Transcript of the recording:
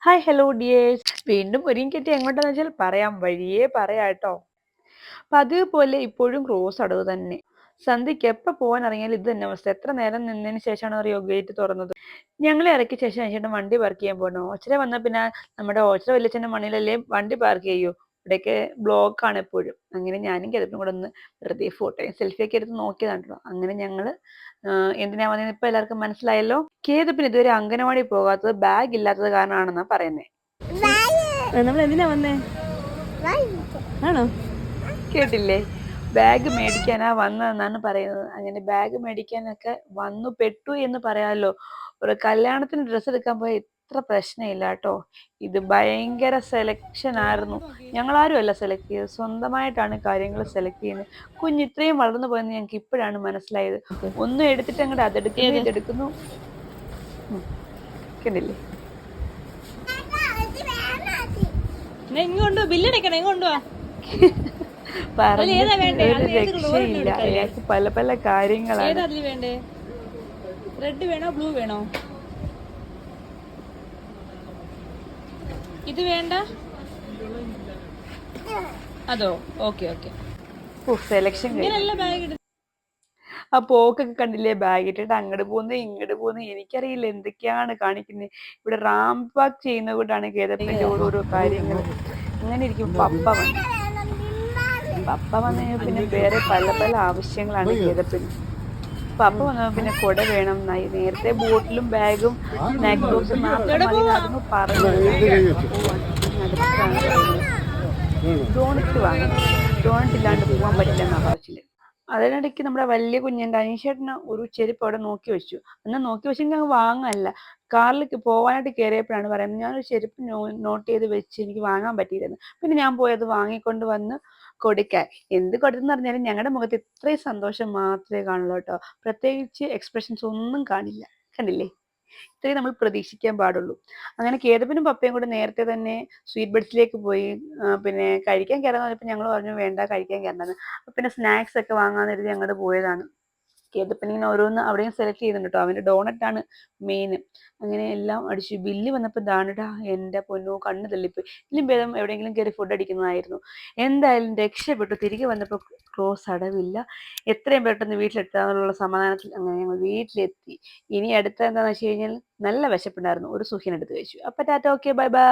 Hi hello dears, വീണ്ടും ഒരുങ്ങിക്കെട്ടി എങ്ങോട്ടാന്ന് വെച്ചാൽ പറയാം, വഴിയേ പറയാം കേട്ടോ. പതിവ് പോലെ ഇപ്പോഴും ക്രോസ് അടവ് തന്നെ. സന്ധ്യയ്ക്ക് എപ്പോൾ പോകാൻ ഇറങ്ങിയാലും ഇത് തന്നെ അവസ്ഥ. എത്ര നേരം നിന്നതിന് ശേഷമാണ് അറിയോ ഗേറ്റ് തുറന്നത്. ഞങ്ങളെ ഇറക്കിയ ശേഷം ചേട്ടൻ വണ്ടി പാർക്ക് ചെയ്യാൻ പോകണം. ഓച്ചറ വന്നാൽ പിന്നെ നമ്മുടെ ഓച്ചറ വലിയച്ഛൻ്റെ മണ്ണിലല്ലേ വണ്ടി പാർക്ക് ചെയ്യൂ. ഇവിടെയൊക്കെ ബ്ലോക്കാണ് എപ്പോഴും. അങ്ങനെ ഞാനും കിതപ്പും കൂടെ ഒന്ന് വെറുതെ ഫോട്ടോയും സെൽഫിയൊക്കെ എടുത്ത് നോക്കിയതാണല്ലോ. അങ്ങനെ ഞങ്ങൾ എന്തിനാ വന്നതെന്ന് ഇപ്പം എല്ലാവർക്കും മനസ്സിലായല്ലോ. കേതപ്പിന് ഇതുവരെ അംഗനവാടി പോകാത്തത് ബാഗ് ഇല്ലാത്തത് കാരണമാണെന്നാ പറയുന്നത്. നമ്മൾ എന്തിനാ വന്നേ? ആണോ? കേട്ടില്ലേ? ബാഗ് മേടിക്കാനാ വന്നതെന്നാണ് പറയുന്നത്. അങ്ങനെ ബാഗ് മേടിക്കാനൊക്കെ വന്നു പെട്ടു എന്ന് പറയാമല്ലോ. ഒരു കല്യാണത്തിന് ഡ്രസ്സ് എടുക്കാൻ പോയ ഇത്ര പ്രശ്നമില്ല കേട്ടോ. ഇത് ഭയങ്കര സെലക്ഷൻ ആയിരുന്നു. ഞങ്ങളാരും അല്ല സെലക്ട് ചെയ്തത്, സ്വന്തമായിട്ടാണ് കാര്യങ്ങൾ സെലക്ട് ചെയ്യുന്നത്. കുഞ്ഞ് ഇത്രയും വളർന്നു പോയെന്ന് ഞങ്ങൾക്ക് ഇപ്പോഴാണ് മനസ്സിലായത്. ഒന്നും എടുത്തിട്ട് അങ്ങോട്ട് അതെടുക്കുന്നു ഇതെടുക്കുന്നു. കണ്ടില്ലേ? ഇങ്ങോട്ട് ബില്ലടക്കണം. ഇങ്ങോട്ട് പറഞ്ഞിട്ട് ഒരു രക്ഷയില്ല. അയാൾക്ക് പല പല കാര്യങ്ങളാണ്. വേണ്ടേ? റെഡ് വേണോ ബ്ലൂ വേണോ? ഇത് വേണ്ട അതോ? Okay okay. സെലക്ഷൻ ആ പോക്കൊക്കെ കണ്ടില്ലേ? ബാഗ് ഇട്ടിട്ട് അങ്ങോട്ട് പോകുന്നു ഇങ്ങോട്ട് പോകുന്നു. എനിക്കറിയില്ല എന്തൊക്കെയാണ് കാണിക്കുന്നത്. ഇവിടെ റാമ്പ് വാക്ക് ചെയ്യുന്ന കൂട്ടാണ് കേതപ്പിന്റെ ഓരോരോ കാര്യങ്ങൾ. അങ്ങനെ ഇരിക്കും. പപ്പ വന്നു കഴിഞ്ഞാൽ പിന്നെ വേറെ പല പല ആവശ്യങ്ങളാണ് കേതപ്പിന്. പപ്പ വന്നപ്പോൾ പിന്നെ കുട വേണം. നേരത്തെ ബോട്ടിലും ബാഗും സ്നാക്സ് ബോക്സും മാത്രം മതി എന്നായിരുന്നു പറഞ്ഞത്. ഡോണറ്റ് വാങ്ങണം. ഡോണറ്റ് ഇല്ലാണ്ട് പോകാൻ പറ്റില്ല എന്നാ പറച്ചില്. അതിനിടയ്ക്ക് നമ്മുടെ വലിയ കുഞ്ഞിൻ്റെ അനീഷേട്ടന് ഒരു ചെരുപ്പ് അവിടെ നോക്കി വെച്ചു. എന്നാൽ നോക്കി വെച്ചെങ്കിൽ അങ്ങ് വാങ്ങല്ല. കാറിൽ പോകാനായിട്ട് കയറിയപ്പോഴാണ് പറയുന്നത്, ഞാനൊരു ചെരുപ്പ് നോട്ട് ചെയ്ത് വെച്ച് എനിക്ക് വാങ്ങാൻ പറ്റിയിരുന്നു. പിന്നെ ഞാൻ പോയി അത് വാങ്ങിക്കൊണ്ട് വന്ന് കൊടുക്കാൻ. എന്ത് കൊടുത്തെന്ന് പറഞ്ഞാലും ഞങ്ങളുടെ മുഖത്ത് ഇത്രയും സന്തോഷം മാത്രമേ കാണുള്ളൂ കേട്ടോ. പ്രത്യേകിച്ച് എക്സ്പ്രഷൻസ് ഒന്നും കാണില്ല. കണ്ടില്ലേ? ഇത്രയും നമ്മൾ പ്രതീക്ഷിക്കാൻ പാടുള്ളൂ. അങ്ങനെ കേതപ്പനും പപ്പയും കൂടെ നേരത്തെ തന്നെ സ്വീറ്റ് ബഡ്സിലേക്ക് പോയി. പിന്നെ കഴിക്കാൻ കയറാന്ന് പറഞ്ഞപ്പോൾ ഞങ്ങൾ പറഞ്ഞു വേണ്ട, കഴിക്കാൻ കയറണ്ടെന്ന്. പിന്നെ സ്നാക്സ് ഒക്കെ വാങ്ങാൻ കരുതി അങ്ങോട്ട് പോയതാണ്. കേതപ്പനിങ്ങനെ ഓരോന്ന് അവിടെയും സെലക്ട് ചെയ്യുന്നുണ്ട് കേട്ടോ. അവൻ്റെ ഡോണറ്റാണ് മെയിൻ. അങ്ങനെ എല്ലാം അടിച്ചു. ബില്ല് വന്നപ്പോൾ ദാണ്ടാ എൻ്റെ പൊന്നോ, കണ്ണ് തള്ളിപ്പോയി. ഇതിലും ഭേദം എവിടെയെങ്കിലും കയറി ഫുഡ് അടിക്കുന്നതായിരുന്നു. എന്തായാലും രക്ഷപ്പെട്ടു. തിരികെ വന്നപ്പോൾ ക്ലോസ് അടവില്ല. എത്രയും പെട്ടെന്ന് വീട്ടിലെത്താനുള്ള സമാധാനത്തിൽ അങ്ങനെ ഞങ്ങൾ വീട്ടിലെത്തി. ഇനി അടുത്ത എന്താണെന്ന് വെച്ച് കഴിഞ്ഞാൽ നല്ല വിശപ്പുണ്ടായിരുന്നു. ഒരു സുഖിയൻ എടുത്ത് കഴിച്ചു. അപ്പം ടാറ്റ, ഓക്കെ, ബൈ ബൈ.